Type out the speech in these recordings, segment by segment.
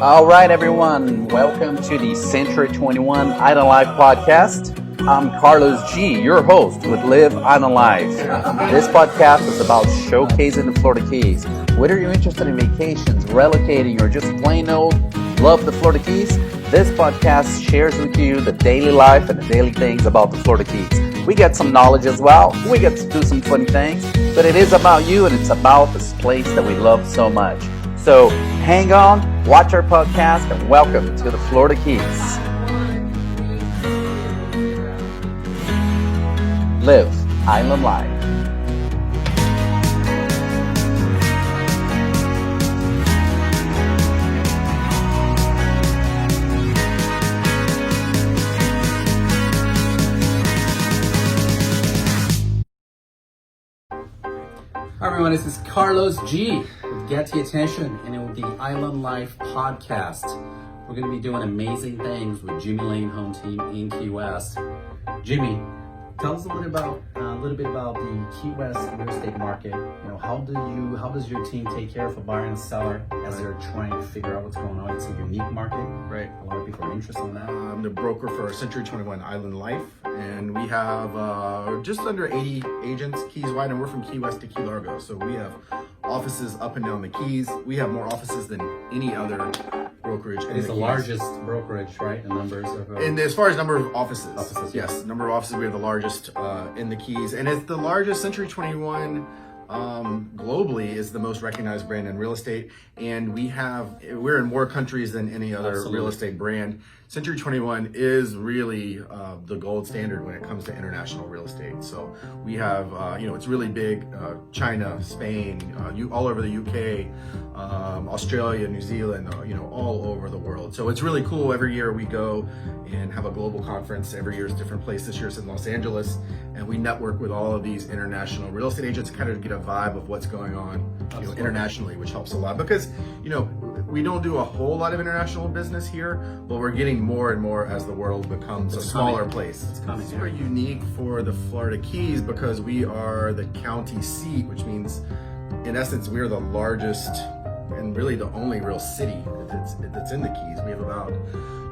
All right, everyone. Welcome to the C21 Island Life podcast. I'm Carlos G., your host with Live Island Life. This podcast is about showcasing the Florida Keys. Whether you're interested in vacations, relocating, or just plain old love the Florida Keys, this podcast shares with you the daily life and the daily things about the Florida Keys. We get some knowledge as well. We get to do some funny things, but it is about you and it's about this place that we love so much. So hang on, watch our podcast, and welcome to the Florida Keys. Live Island Life. Hi everyone, this is Carlos G. with Get the Attention and with the Island Life podcast. We're going to be doing amazing things with Jimmy Lane Home Team in Key West. Jimmy, tell us a little bit about the Key West real estate market. How does your team take care of a buyer and seller as they're trying to figure out what's going on? It's a unique market, right? A lot of people are interested in that. I'm the broker for C21 Island Life, and we have just under 80 agents Keys wide, and we're from Key West to Key Largo. So we have offices up and down the Keys. We have more offices than any other brokerage. It is the largest brokerage, right? In numbers of. And as far as number of offices, yes, number of offices, we have the largest in the Keys, and it's the largest. Century 21 globally is the most recognized brand in real estate, and we're in more countries than any other real estate brand. Century 21 is really the gold standard when it comes to international real estate. So we have, it's really big. China, Spain, all over the UK, Australia, New Zealand, all over the world. So it's really cool. Every year we go and have a global conference. Every year is a different place. This year it's in Los Angeles, and we network with all of these international real estate agents to kind of get a vibe of what's going on internationally, which helps a lot because, we don't do a whole lot of international business here, but we're getting more and more as the world becomes a smaller place. It's coming. It's very unique for the Florida Keys because we are the county seat, which means, in essence, we are the largest and really the only real city that's in the Keys. We have about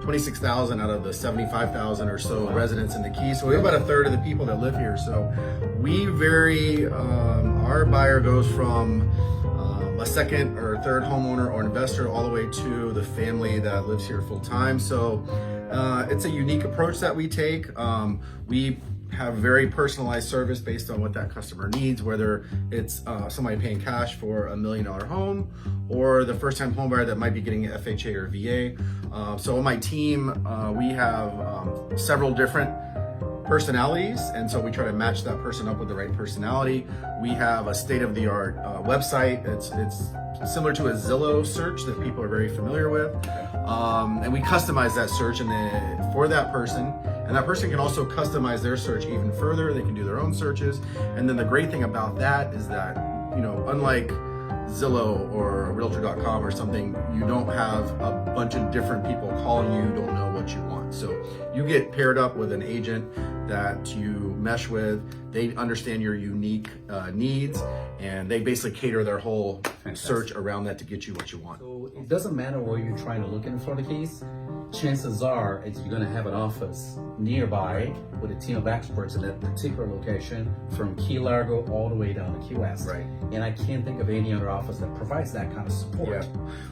26,000 out of the 75,000 or so residents in the Keys. So we have about a third of the people that live here. So we our buyer goes from a second or third homeowner or investor all the way to the family that lives here full time. So it's a unique approach that we take. We have very personalized service based on what that customer needs, whether it's somebody paying cash for $1 million home or the first time home buyer that might be getting an FHA or VA. So on my team, we have several different personalities, and so we try to match that person up with the right personality. We have a state-of-the-art website. It's similar to a Zillow search that people are very familiar with, and we customize that search for that person, and that person can also customize their search even further. They can do their own searches, and then the great thing about that is that, unlike Zillow or Realtor.com or something, you don't have a bunch of different people calling you, don't know what you want. So you get paired up with an agent that you mesh with. They understand your unique needs, and they basically cater their whole search around that to get you what you want. So it doesn't matter where you're trying to look in Florida Keys. Chances are you're going to have an office nearby with a team of experts in that particular location, from Key Largo all the way down to Key West. Right. And I can't think of any other office that provides that kind of support.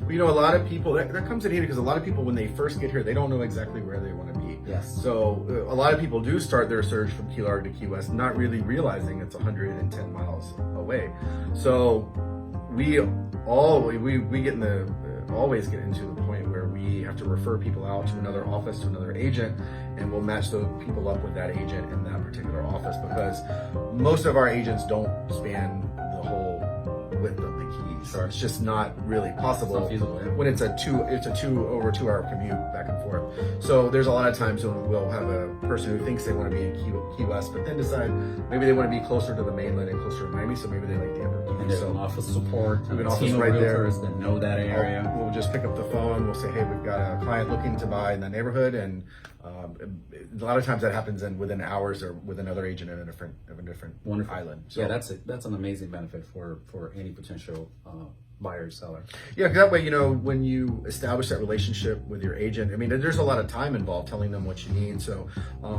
Yeah. Well, a lot of people, that comes in handy because a lot of people, when they first get here, they don't know exactly where they want to be. Yes. So a lot of people do start their search from Key Largo to Key West, not really realizing it's 110 miles away. So we always get into the point where we have to refer people out to another office, to another agent, and we'll match those people up with that agent in that particular office, because most of our agents don't span the whole width of the Keys. Sure. It's just not really possible. It's not feasible, yeah. When it's a 2 hour commute back and forth. So there's a lot of times when we'll have a person who thinks they want to be in Key West, but then decide maybe they want to be closer to the mainland and closer to Miami, so maybe they like the upper Keys. And there's So an office support, we have an a office team of right there realtors that know that area. We'll just pick up the phone. We'll say, hey, we've got a client looking to buy in that neighborhood, and a lot of times that happens within hours or with another agent in a different Wonderful. island. So, yeah, that's an amazing benefit for any potential buyer or seller. Yeah, 'cause that way, when you establish that relationship with your agent, I mean, there's a lot of time involved telling them what you need. So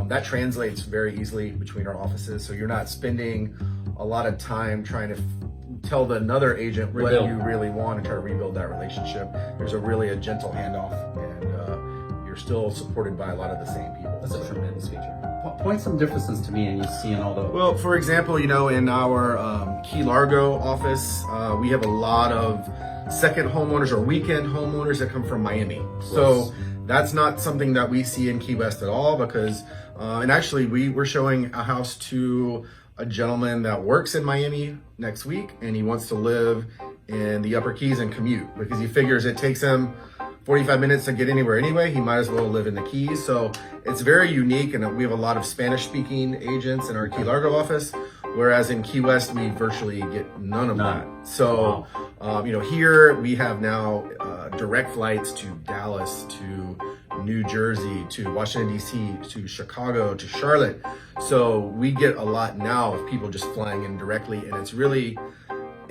that translates very easily between our offices. So you're not spending a lot of time trying to tell another agent what you really want and try to rebuild that relationship. There's a gentle handoff, and you're still supported by a lot of the same people. That's a tremendous feature. Point some differences to me, and you see in all the. Well, for example, in our Key Largo office, we have a lot of second homeowners or weekend homeowners that come from Miami. So that's not something that we see in Key West at all, because, and actually we're showing a house to a gentleman that works in Miami next week, and he wants to live in the Upper Keys and commute because he figures it takes him 45 minutes to get anywhere anyway. He might as well live in the Keys. So it's very unique, and we have a lot of Spanish-speaking agents in our Key Largo office, whereas in Key West we virtually get none of that. So here we have now direct flights to Dallas, to New Jersey, to Washington DC, to Chicago, to Charlotte. So we get a lot now of people just flying in directly, and it's really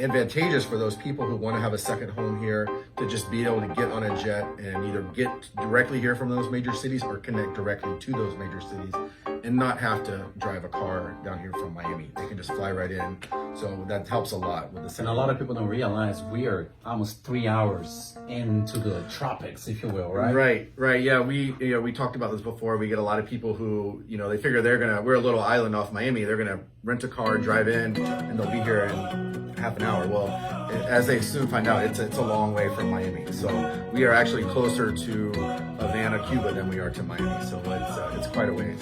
advantageous for those people who want to have a second home here to just be able to get on a jet and either get directly here from those major cities or connect directly to those major cities and not have to drive a car down here from Miami. They can just fly right in. So that helps a lot with the second. And a lot of people don't realize we are almost 3 hours into the tropics, if you will, right? Right. Yeah, we talked about this before. We get a lot of people who, they figure we're a little island off Miami. They're gonna rent a car, drive in, and they'll be here in half an hour. Well, as they soon find out, it's a long way from Miami. So we are actually closer to Havana, Cuba than we are to Miami. So it's quite a ways.